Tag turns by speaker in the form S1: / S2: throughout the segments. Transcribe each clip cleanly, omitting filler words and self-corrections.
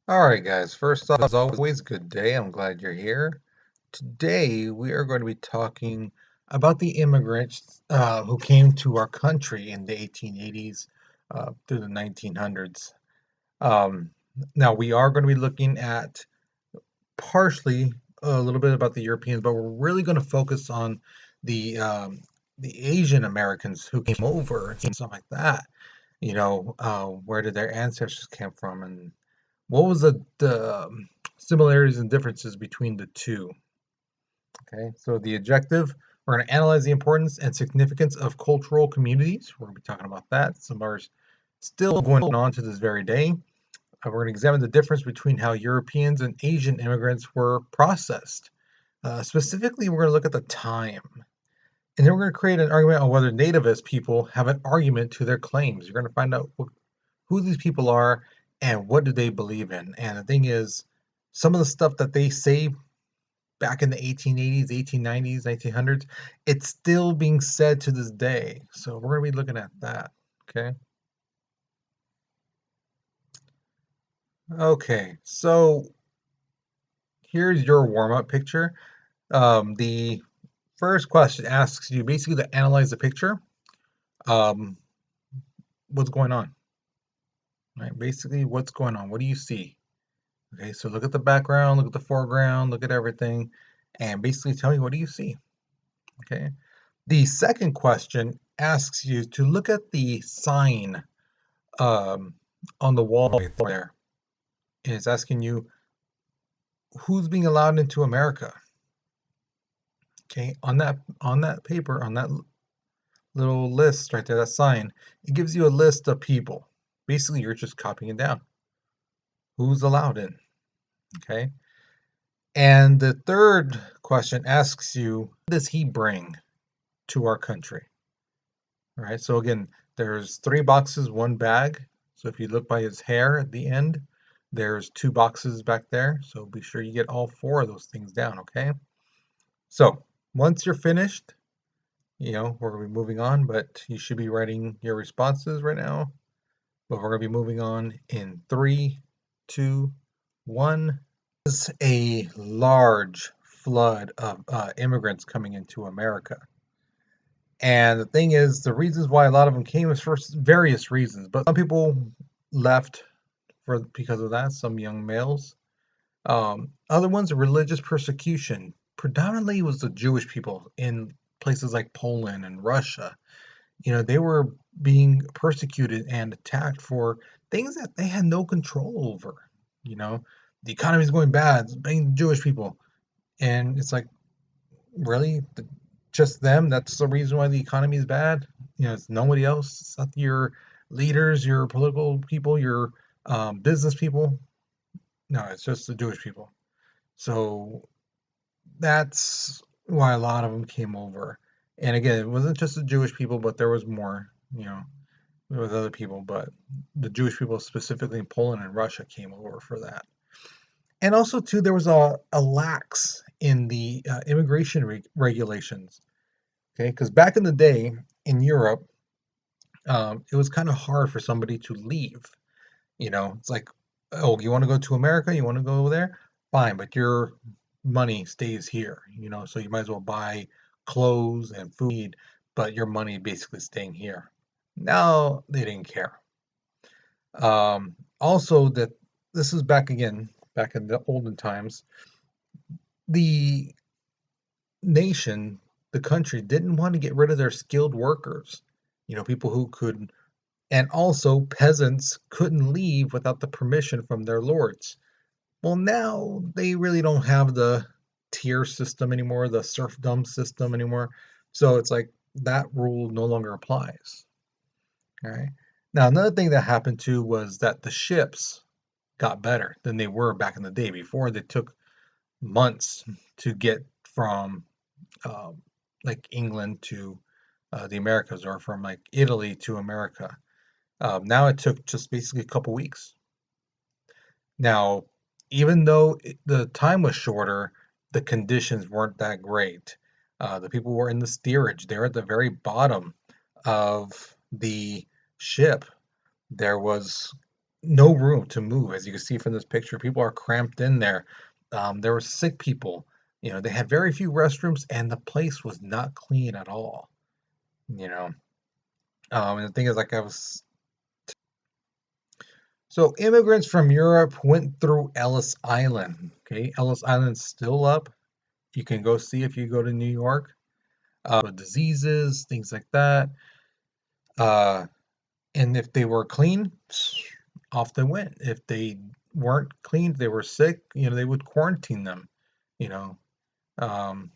S1: All right, guys. First off, as always, good day. I'm glad you're here. Today, we are going to be talking about the immigrants who came to our country in the 1880s through the 1900s. Um, Now, we are going to be looking at partially a little bit about the Europeans, but we're really going to focus on the Asian Americans who came over and stuff like that. Where did their ancestors come from, and what was the similarities and differences between the two? Okay, so the objective, we're going to analyze the importance and significance of cultural communities. We're going to be talking about that. Some are still going on to this very day. We're going to examine the difference between how Europeans and Asian immigrants were processed. Specifically, we're going to look at the time. And then we're going to create an argument on whether nativist people have an argument to their claims. You're going to find out who these people are and what do they believe in. And the thing is, some of the stuff that they say back in the 1880s, 1890s, 1900s, it's still being said to this day. So we're going to be looking at that. Okay. Okay. So here's your warm-up picture. The first question asks you basically to analyze the picture. Um, what's going on? Right? Basically, what's going on? What do you see? Okay, so look at the background, look at the foreground, look at everything, and basically tell me what do you see? Okay. The second question asks you to look at the sign um, on the wall right there. It's asking you who's being allowed into America. Okay, on that paper, on that little list right there, that sign, it gives you a list of people. Basically, you're just copying it down. Who's allowed in? Okay. And the third question asks you, what does he bring to our country? All right, so again, there's three boxes, one bag. So if you look by his hair at the end, there's two boxes back there. So be sure you get all four of those things down, okay? So once you're finished, we're gonna be moving on, but you should be writing your responses right now. But we're gonna be moving on in three, two, one. There's a large flood of immigrants coming into America. And the thing is, the reasons why a lot of them came is for various reasons, but some people left because of that, some young males. Other ones, religious persecution. Predominantly was the Jewish people in places like Poland and Russia. They were being persecuted and attacked for things that they had no control over. You know, the economy is going bad, it's blaming Jewish people. And it's like, really? Just them? That's the reason why the economy is bad? It's nobody else. It's not your leaders, your political people, your business people. No, it's just the Jewish people. So that's why a lot of them came over. And again, it wasn't just the Jewish people, but there was more. There was other people, but the Jewish people specifically in Poland and Russia came over for that. And also, too, there was a lax in the immigration regulations. Okay, because back in the day in Europe, it was kind of hard for somebody to leave. It's like, oh, you want to go to America? You want to go over there? Fine, but your money stays here. So you might as well buy clothes and food, but your money basically staying here. Now they didn't care. Also, that this is back again, back in the olden times, the nation, the country didn't want to get rid of their skilled workers. People who could, and also peasants couldn't leave without the permission from their lords. Well, now they really don't have the tier system anymore, the serfdom system anymore. So it's like that rule no longer applies. All right. Now, another thing that happened too was that the ships got better than they were back in the day. Before, they took months to get from um, like England to the Americas, or from like Italy to America. Now it took just basically a couple weeks. Now, even though the time was shorter, the conditions weren't that great. The people were in the steerage. They're at the very bottom of the ship. There was no room to move, as you can see from this picture. People are cramped in there. There were sick people. They had very few restrooms, and the place was not clean at all. You know, and the thing is, like I was, so immigrants from Europe went through Ellis Island. Okay, Ellis Island's still up. You can go see if you go to New York. With diseases, things like that. Uh, and if they were clean, off they went. If they weren't clean, if they were sick, they would quarantine them. You know, um,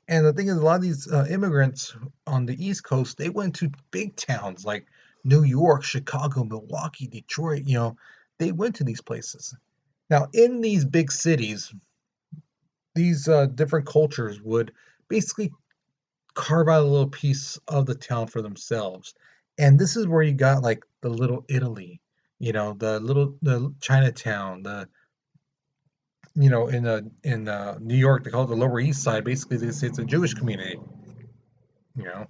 S1: and the thing is, a lot of these immigrants on the East Coast, they went to big towns like New York, Chicago, Milwaukee, Detroit. They went to these places. Now, in these big cities, these different cultures would basically carve out a little piece of the town for themselves. And this is where you got like the little Italy, the Chinatown, in New York they call it the Lower East Side. Basically, they say it's a Jewish community. You know,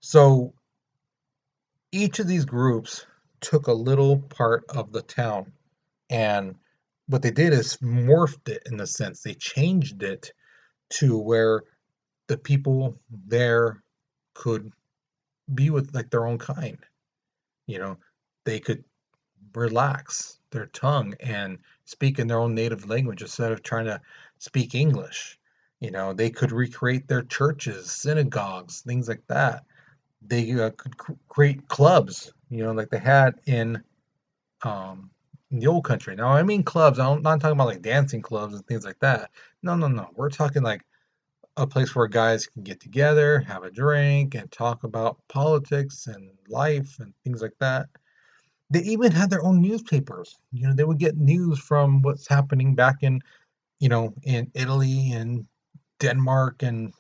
S1: so each of these groups took a little part of the town, and what they did is morphed it in a sense. They changed it to where the people there could be with like their own kind. You know, they could relax their tongue and speak in their own native language instead of trying to speak English. They could recreate their churches, synagogues, things like that. They could create clubs, like they had um, in the old country. Now, I mean clubs. I'm not talking about like dancing clubs and things like that. No, no, no. We're talking like a place where guys can get together, have a drink, and talk about politics and life and things like that. They even had their own newspapers. They would get news from what's happening back in Italy and Denmark and,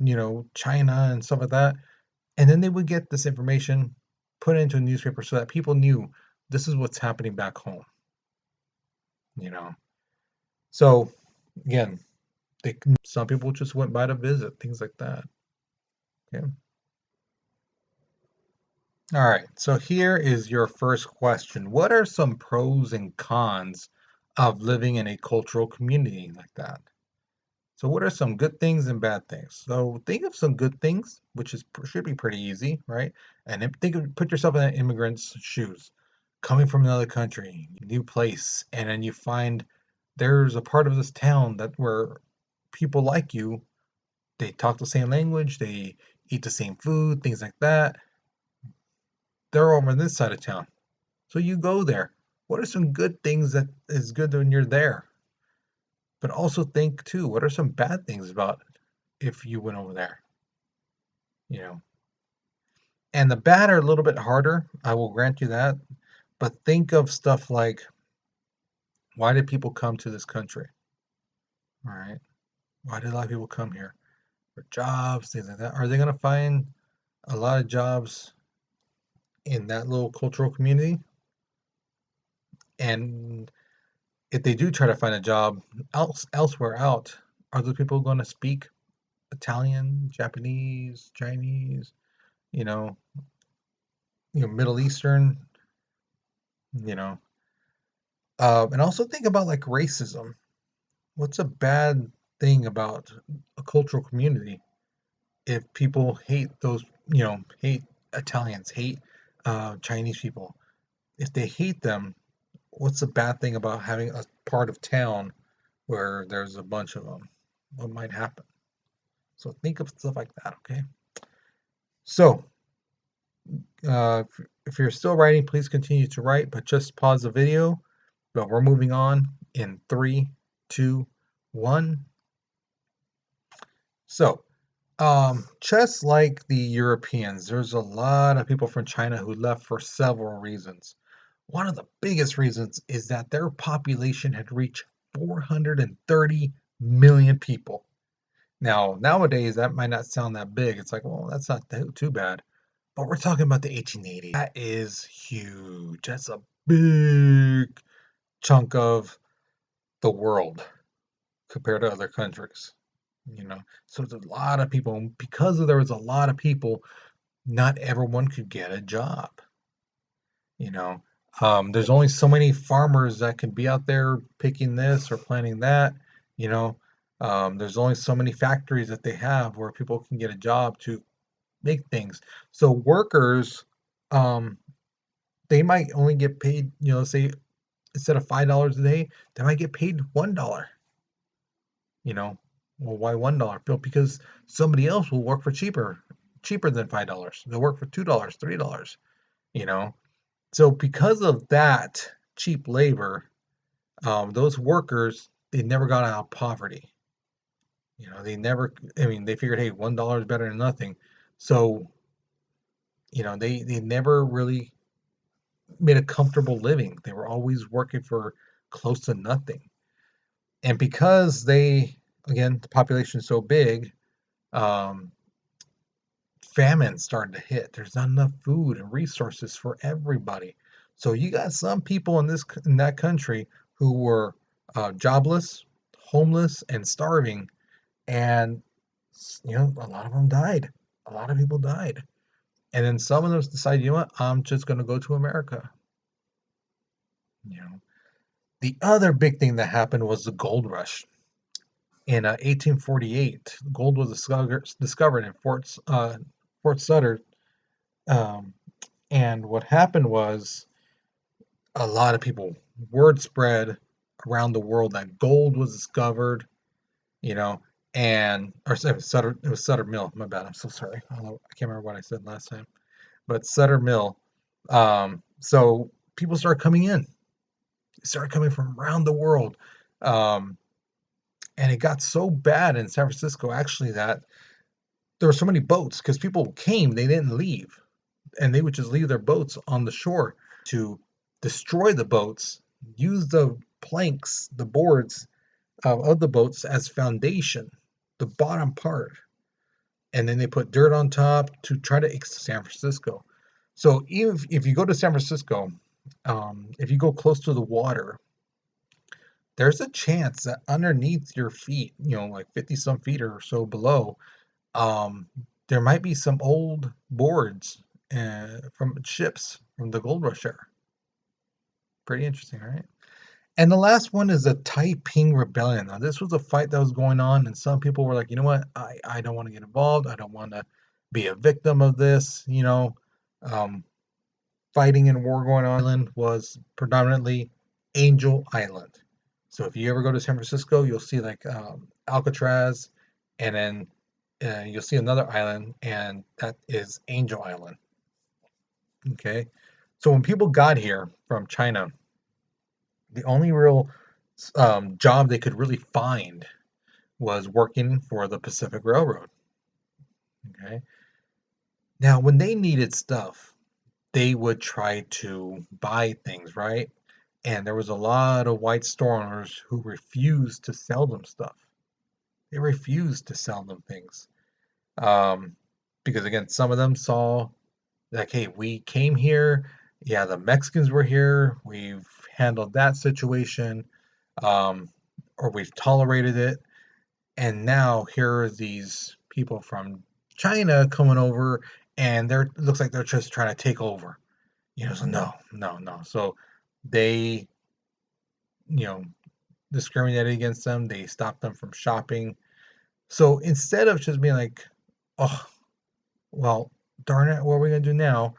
S1: China and stuff like that. And then they would get this information put into a newspaper so that people knew this is what's happening back home, you know. So again, some people just went by to visit, things like that. Okay. All right. So here is your first question. What are some pros and cons of living in a cultural community like that? So what are some good things and bad things? So think of some good things, which should be pretty easy, right? And then put yourself in an immigrant's shoes, coming from another country, new place, and then you find there's a part of this town that where people like you, they talk the same language, they eat the same food, things like that. They're over on this side of town. So you go there. What are some good things that is good when you're there? But also think too, what are some bad things about if you went over there? You know, and the bad are a little bit harder. I will grant you that. But think of stuff like, why did people come to this country? All right. Why did a lot of people come here? For jobs, things like that. Are they going to find a lot of jobs in that little cultural community? And if they do try to find a job elsewhere out, are those people going to speak Italian, Japanese, Chinese, you know, Middle Eastern, you know? And also think about like racism. What's a bad thing about a cultural community if people hate hate Italians, hate Chinese people? If they hate them, what's the bad thing about having a part of town where there's a bunch of them? What might happen? So think of stuff like that, okay? So if you're still writing, please continue to write, but just pause the video. But we're moving on in three, two, one. So, just like the Europeans, there's a lot of people from China who left for several reasons. One of the biggest reasons is that their population had reached 430 million people. Now, nowadays, that might not sound that big. It's like, well, that's not too bad. But we're talking about the 1880s. That is huge. That's a big chunk of the world compared to other countries. So there's a lot of people, and because there was a lot of people, not everyone could get a job. You know, there's only so many farmers that can be out there picking this or planting that. You know, there's only so many factories that they have where people can get a job to make things. So workers, um, they might only get paid, say instead of $5 a day, they might get paid $1. You know, well, why $1? Bill? Because somebody else will work for cheaper than $5. They'll work for $2, $3. You know, so because of that cheap labor, those workers they never got out of poverty. They never. I mean, they figured, hey, $1 is better than nothing. So they never really made a comfortable living. They were always working for close to nothing. And because again, the population is so big, um, famine started to hit. There's not enough food and resources for everybody. So you got some people in that country who were jobless, homeless, and starving, and a lot of them died. A lot of people died, and then some of them decided, you know what, I'm just going to go to America. You know, the other big thing that happened was the gold rush. In 1848, gold was discovered in Fort Sutter, um, and what happened was a lot of people, word spread around the world that gold was discovered, you know, and or sorry, it was Sutter Mill. My bad. I'm so sorry. I can't remember what I said last time, but Sutter Mill. So people started coming in. They started coming from around the world, um, and it got so bad in San Francisco actually that there were so many boats because people came, they didn't leave, and they would just leave their boats on the shore to destroy the boats, use the planks, the boards of the boats as foundation, the bottom part, and then they put dirt on top to try to San Francisco. So even if you go to San Francisco, if you go close to the water, there's a chance that underneath your feet, like 50 some feet or so below, um, there might be some old boards from ships from the gold rush era. Pretty interesting, right? And the last one is the Taiping Rebellion. Now, this was a fight that was going on, and some people were like, you know what? I don't want to get involved. I don't want to be a victim of this. Um, Fighting and war going on island was predominantly Angel Island. So if you ever go to San Francisco, you'll see like Alcatraz, and then you'll see another island, and that is Angel Island. Okay. So when people got here from China, the only real job they could really find was working for the Pacific Railroad. Okay. Now, when they needed stuff, they would try to buy things, right? And there was a lot of white store owners who refused to sell them stuff. They refused to sell them things. Um, because again, some of them saw like, hey, we came here. Yeah, the Mexicans were here. We've handled that situation, um, or we've tolerated it. And now here are these people from China coming over, and they're it looks like they're just trying to take over. So no, no, no. So they, you know, discriminated against them. They stopped them from shopping. So instead of just being like, oh, well, darn it, what are we gonna do now?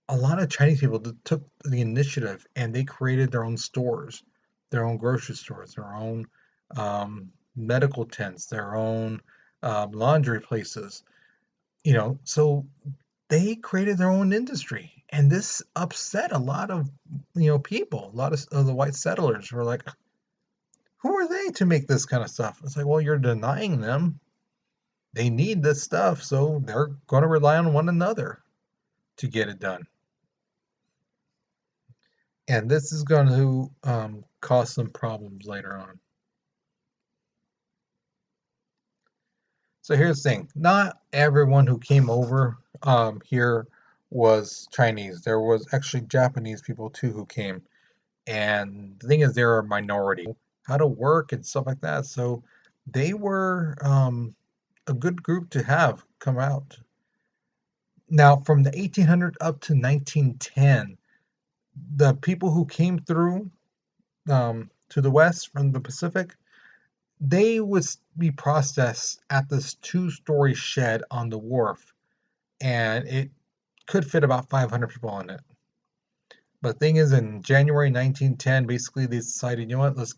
S1: A lot of Chinese people took the initiative and they created their own stores, their own grocery stores, their own medical tents, their own laundry places. So they created their own industry, and this upset a lot of people. A lot of the white settlers were like, "Who are they to make this kind of stuff?" It's like, well, you're denying them. They need this stuff, so they're going to rely on one another to get it done. And this is going to cause some problems later on. So here's the thing: not everyone who came over here was Chinese. There was actually Japanese people too who came. And the thing is, they're a minority. How to work and stuff like that. So they were a good group to have come out. Now, from the 1800 up to 1910, the people who came through to the west from the Pacific, they would be processed at this two-story shed on the wharf, and it could fit about 500 people in it. But the thing is, in January 1910, basically they decided, you know what, let's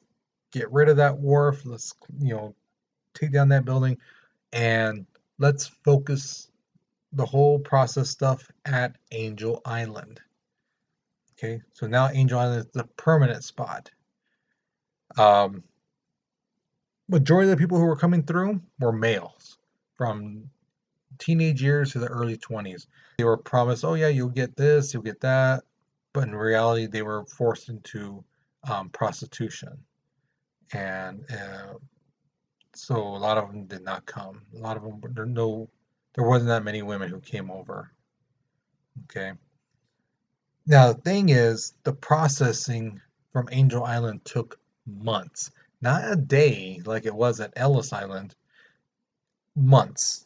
S1: get rid of that wharf, let's take down that building, and let's focus the whole process stuff at Angel Island. Okay, so now Angel Island is the permanent spot. Um, Majority of the people who were coming through were males from teenage years to the early 20s. They were promised, oh yeah, you'll get this, you'll get that, but in reality, they were forced into prostitution, and so a lot of them did not come. A lot of them, there wasn't that many women who came over. Okay. Now the thing is, the processing from Angel Island took months, not a day like it was at Ellis Island. Months.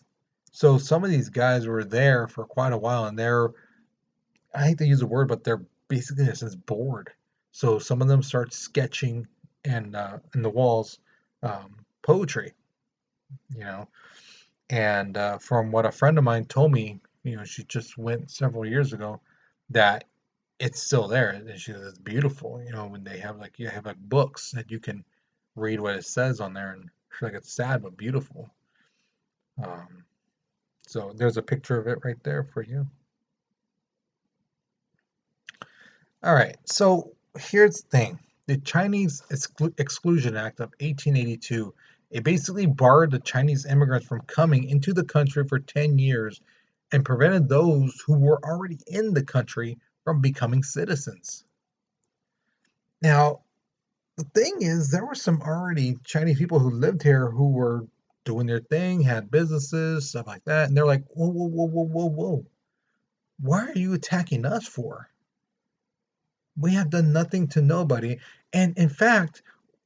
S1: So some of these guys were there for quite a while, and I hate to use the word, but they're basically in a sense bored. So some of them start sketching and in the walls poetry, you know. And from what a friend of mine told me, she just went several years ago, that it's still there, and she says it's beautiful. When they have you have like books that you can read what it says on there, and she's like it's sad but beautiful. Um, so there's a picture of it right there for you. All right, so here's the thing. The Chinese Exclusion Act of 1882, it basically barred the Chinese immigrants from coming into the country for 10 years and prevented those who were already in the country from becoming citizens. Now, the thing is, there were some already Chinese people who lived here who were doing their thing, had businesses, stuff like that, and they're like, whoa, whoa, whoa, whoa, whoa, whoa. Why are you attacking us for? We have done nothing to nobody. And in fact,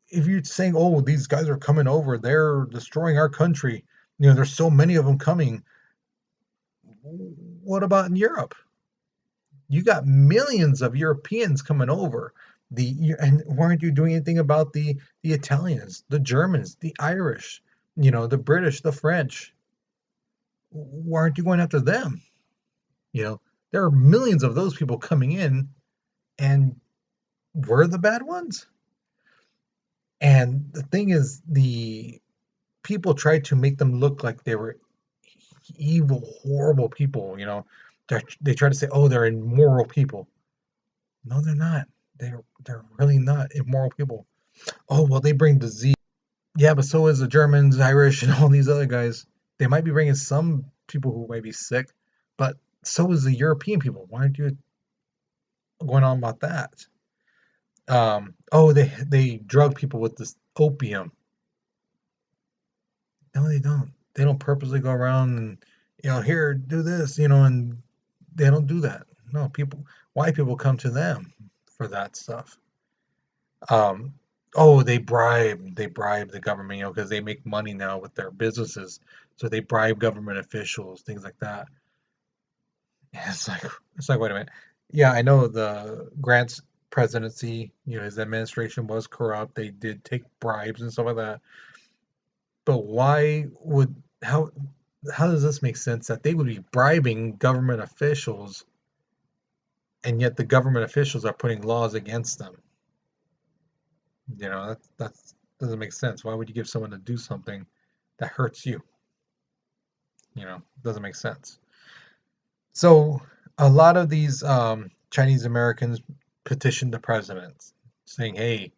S1: if you're saying, oh, these guys are coming over, they're destroying our country, there's so many of them coming. What about in Europe? You got millions of Europeans coming over. And why aren't you doing anything about the Italians, the Germans, the Irish, the British, the French? Why aren't you going after them? There are millions of those people coming in, and we're the bad ones. And the thing is, the people tried to make them look like they were evil, horrible people. They try to say, "Oh, they're immoral people." No, they're not. They're really not immoral people. Oh, well, they bring disease. Yeah, but so is the Germans, Irish, and all these other guys. They might be bringing some people who might be sick, but so is the European people. Why aren't you going on about that? Oh, they drug people with this opium. No, they don't. They don't purposely go around and, here, do this, and they don't do that. No, white people come to them for that stuff. Um, oh, they bribe the government, because they make money now with their businesses. So they bribe government officials, things like that. Yeah, it's like, wait a minute. Yeah, I know the Grant's presidency, his administration was corrupt. They did take bribes and stuff like that. But how does this make sense that they would be bribing government officials, and yet the government officials are putting laws against them? That doesn't make sense. Why would you give someone to do something that hurts you? Doesn't make sense. So a lot of these Chinese Americans petitioned the president saying, hey,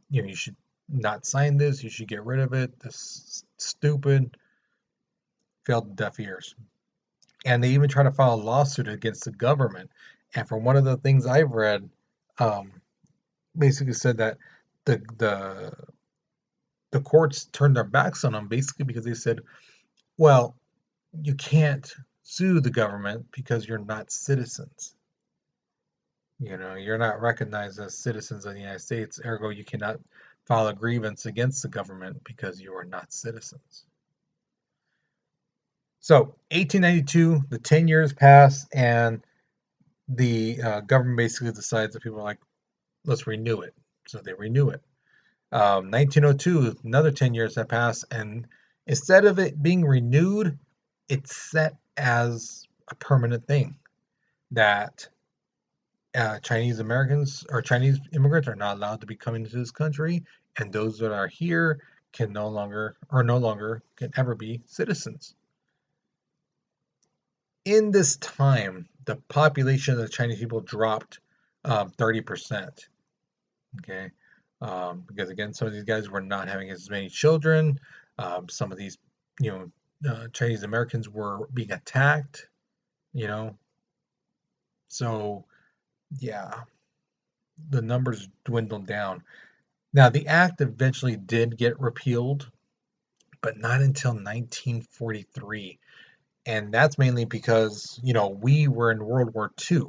S1: you should not sign this, you should get rid of it, this is stupid. Failed deaf ears. And they even try to file a lawsuit against the government. And from one of the things I've read, um, basically said that the the courts turned their backs on them, basically because they said, well, you can't sue the government because you're not citizens. You're not recognized as citizens of the United States, ergo you cannot file a grievance against the government because you are not citizens. So 1892, the 10 years pass, and the government basically decides that people are like, let's renew it. So they renew it. 1902, another 10 years have passed, and instead of it being renewed, it's set as a permanent thing that Chinese Americans or Chinese immigrants are not allowed to be coming into this country, and those that are here can no longer can ever be citizens. In this time, the population of the Chinese people dropped 30%. Okay, because again, some of these guys were not having as many children. Some of these, Chinese Americans were being attacked. You know, so yeah, the numbers dwindled down. Now, the act eventually did get repealed, but not until 1943. And that's mainly because, we were in World War II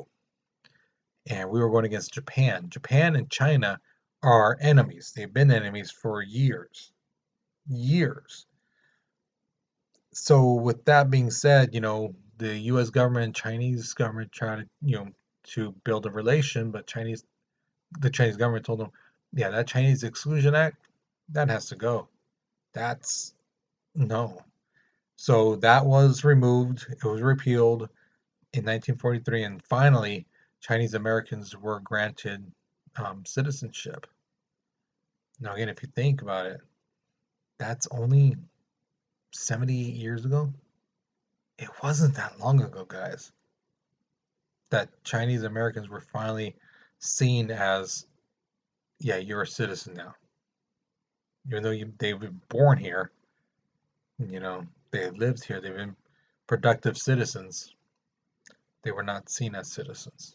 S1: and we were going against Japan. Japan and China are enemies. They've been enemies for years. Years. So with that being said, the US government and Chinese government tried to build a relation, but the Chinese government told them, yeah, that Chinese Exclusion Act, that has to go. That's no. So that was removed. It was repealed in 1943, and finally, Chinese Americans were granted citizenship. Now, again, if you think about it, that's only 78 years ago. It wasn't that long ago, guys, that Chinese Americans were finally seen as, yeah, you're a citizen now. Even though they've been born here, you know, they lived here, they've been productive citizens, they were not seen as citizens.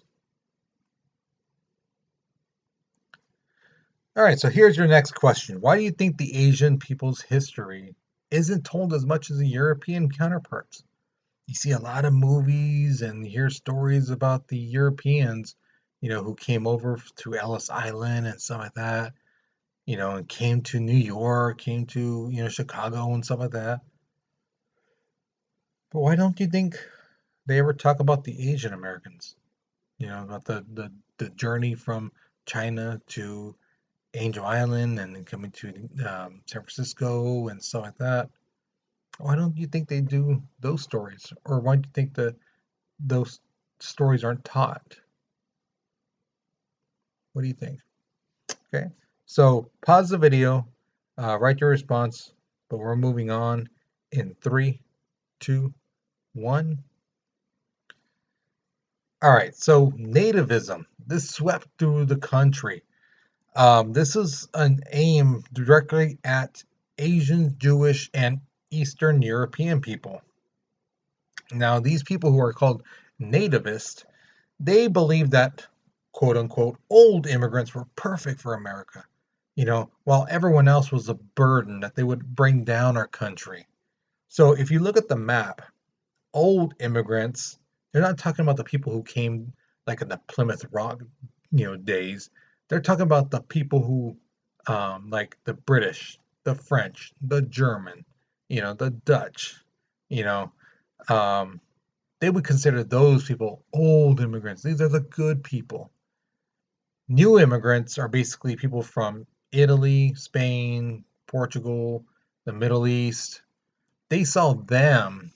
S1: All right, so here's your next question. Why do you think the Asian people's history isn't told as much as the European counterparts? You see a lot of movies and you hear stories about the Europeans, who came over to Ellis Island and stuff like that, and came to New York, came to, Chicago and stuff like that. But why don't you think they ever talk about the Asian Americans? About the journey from China to Angel Island and then coming to San Francisco and stuff like that. Why don't you think they do those stories? Or why do you think that those stories aren't taught? What do you think? Okay, so pause the video, write your response, but we're moving on in 3, 2, 1. All right, so nativism. This swept through the country. This is an aim directly at Asian, Jewish, and Eastern European people. Now, these people who are called nativists, they believe that, quote unquote, old immigrants were perfect for America, while everyone else was a burden that they would bring down our country. So if you look at the map, old immigrants, they're not talking about the people who came like in the Plymouth Rock, days. They're talking about the people who, like the British, the French, the German, the Dutch, you know, um, they would consider those people old immigrants. These are the good people. New immigrants are basically people from Italy, Spain, Portugal, the Middle East. They saw them,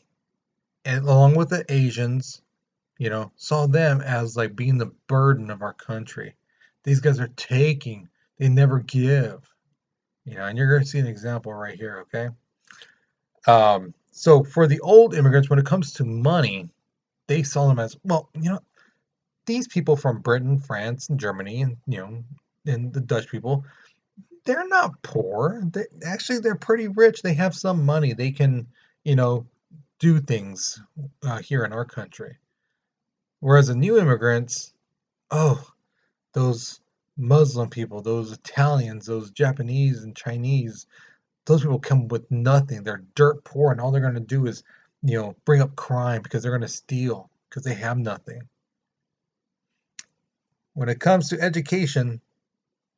S1: and along with the Asians, saw them as like being the burden of our country. These guys are taking, they never give, and you're going to see an example right here, okay? So for the old immigrants, when it comes to money, they saw them as, well, these people from Britain, France, and Germany, and, and the Dutch people, they're not poor. Actually, they're pretty rich. They have some money. They can, you know, do things here in our country. Whereas the new immigrants, oh, those Muslim people, those Italians, those Japanese and Chinese, those people come with nothing. They're dirt poor, and all they're going to do is, bring up crime because they're going to steal because they have nothing. When it comes to education,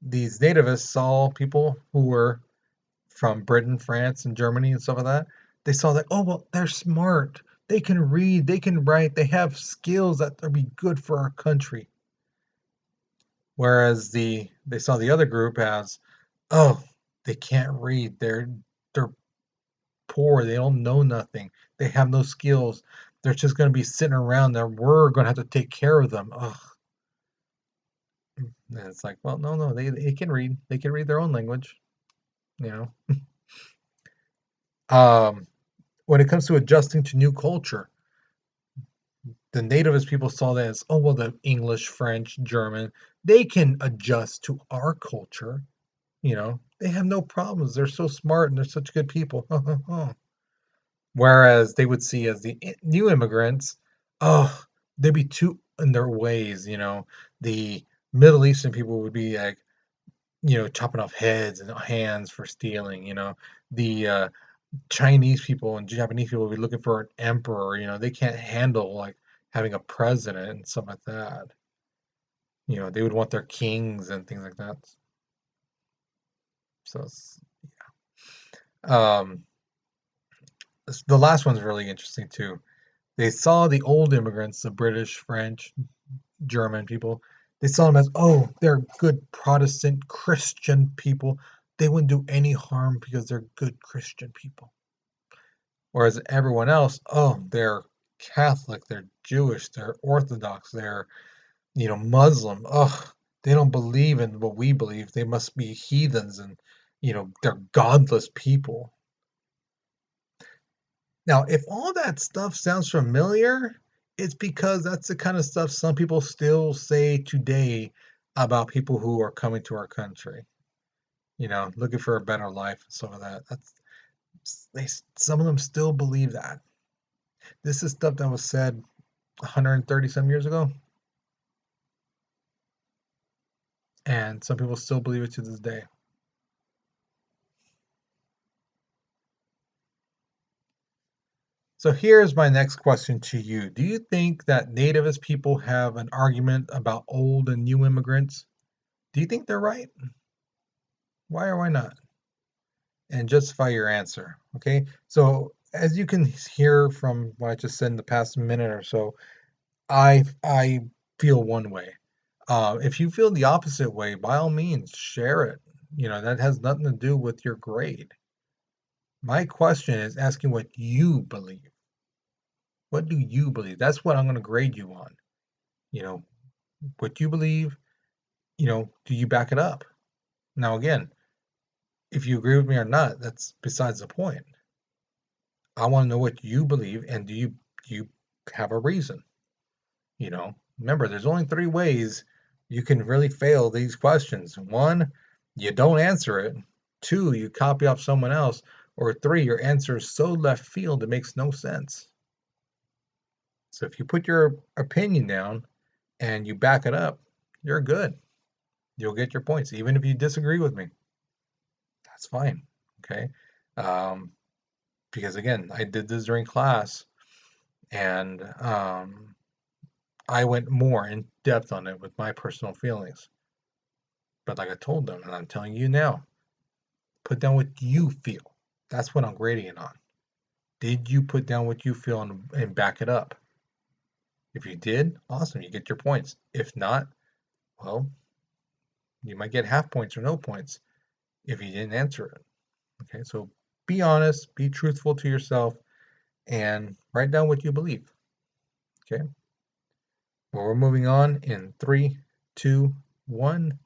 S1: these nativists saw people who were from Britain, France, and Germany and stuff like that. They saw that, oh, well, they're smart. They can read, they can write, they have skills that will be good for our country. Whereas they saw the other group as, oh, they can't read, they're poor, they don't know nothing, they have no skills, they're just going to be sitting around there, we're going to have to take care of them. Ugh. And it's like, well, no, they can read, they can read their own language, you know. When it comes to adjusting to new culture, the nativist people saw that as, oh, well, the English, French, German, they can adjust to our culture. They have no problems. They're so smart and they're such good people. Whereas they would see as the new immigrants, oh, they'd be too in their ways. The Middle Eastern people would be like, chopping off heads and hands for stealing. The Chinese people and Japanese people would be looking for an emperor. They can't handle like having a president and stuff like that. They would want their kings and things like that. So, um, the last one's really interesting too. They saw the old immigrants, the British, French, German people. They saw them as, oh, they're good Protestant Christian people. They wouldn't do any harm because they're good Christian people. Whereas everyone else, oh, they're Catholic, they're Jewish, they're Orthodox, they're, Muslim. Ugh, they don't believe in what we believe. They must be heathens and, they're godless people. Now, if all that stuff sounds familiar, it's because that's the kind of stuff some people still say today about people who are coming to our country, looking for a better life and some of that. Some of them still believe that. This is stuff that was said 130 some years ago, and some people still believe it to this day. So here's my next question to you. Do you think that nativist people have an argument about old and new immigrants? Do you think they're right? Why or why not? And justify your answer. Okay. So as you can hear from what I just said in the past minute or so, I feel one way. If you feel the opposite way, by all means, share it. That has nothing to do with your grade. My question is asking what you believe. What do you believe? That's what I'm going to grade you on. You know, what you believe, do you back it up? Now, again, if you agree with me or not, that's besides the point. I want to know what you believe, and do you have a reason? Remember, there's only three ways you can really fail these questions. One, you don't answer it. Two, you copy off someone else. Or three, your answer is so left field it makes no sense. So if you put your opinion down and you back it up, you're good. You'll get your points, even if you disagree with me. That's fine. Okay. Um, because again, I did this during class, and I went more in depth on it with my personal feelings. But like I told them, and I'm telling you now, put down what you feel. That's what I'm grading it on. Did you put down what you feel and back it up? If you did, awesome, you get your points. If not, well, you might get half points or no points if you didn't answer it. Okay, so be honest, be truthful to yourself, and write down what you believe. Okay, well, we're moving on in 3, 2, 1.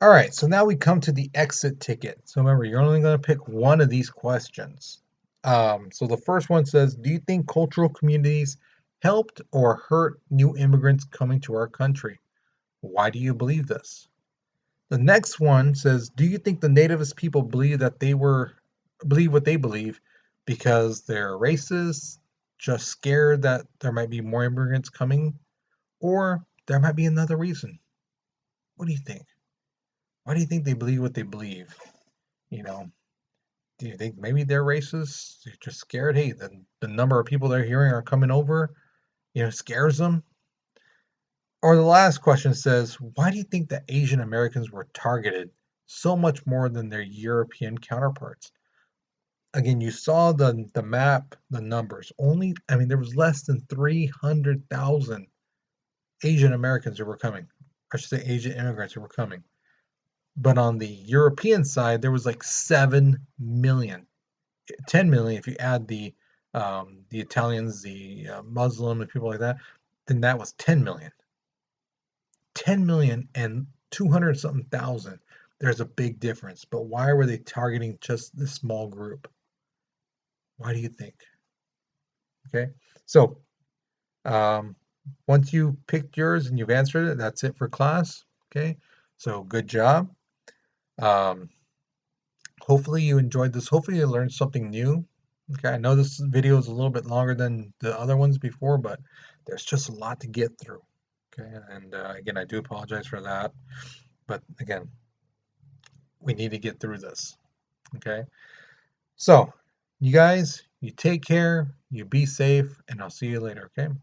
S1: All right, so now we come to the exit ticket. So remember, you're only going to pick one of these questions. So the first one says, do you think cultural communities helped or hurt new immigrants coming to our country? Why do you believe this? The next one says, do you think the nativist people believe what they believe because they're racist, just scared that there might be more immigrants coming, or there might be another reason? What do you think? Why do you think they believe what they believe? You know, do you think maybe they're racist? They're just scared. Hey, the number of people they're hearing are coming over, scares them. Or the last question says, why do you think that Asian Americans were targeted so much more than their European counterparts? again, you saw the map, the numbers. Only, I mean, there was less than 300,000 Asian Americans who were coming. I should say Asian immigrants who were coming. But on the European side, there was like 7 million, 10 million if you add the Italians, the Muslim, and people like that. Then that was 10 million. 10 million and 200 something thousand. There's a big difference. But why were they targeting just this small group? Why do you think? Okay, so um, once you picked yours and you've answered it, that's it for class. Okay, so good job. Um, hopefully you enjoyed this. Hopefully you learned something new. Okay, I know this video is a little bit longer than the other ones before, but there's just a lot to get through. Okay, and again, I do apologize for that, but again, we need to get through this. Okay, so you guys, you take care, you be safe, and I'll see you later. Okay.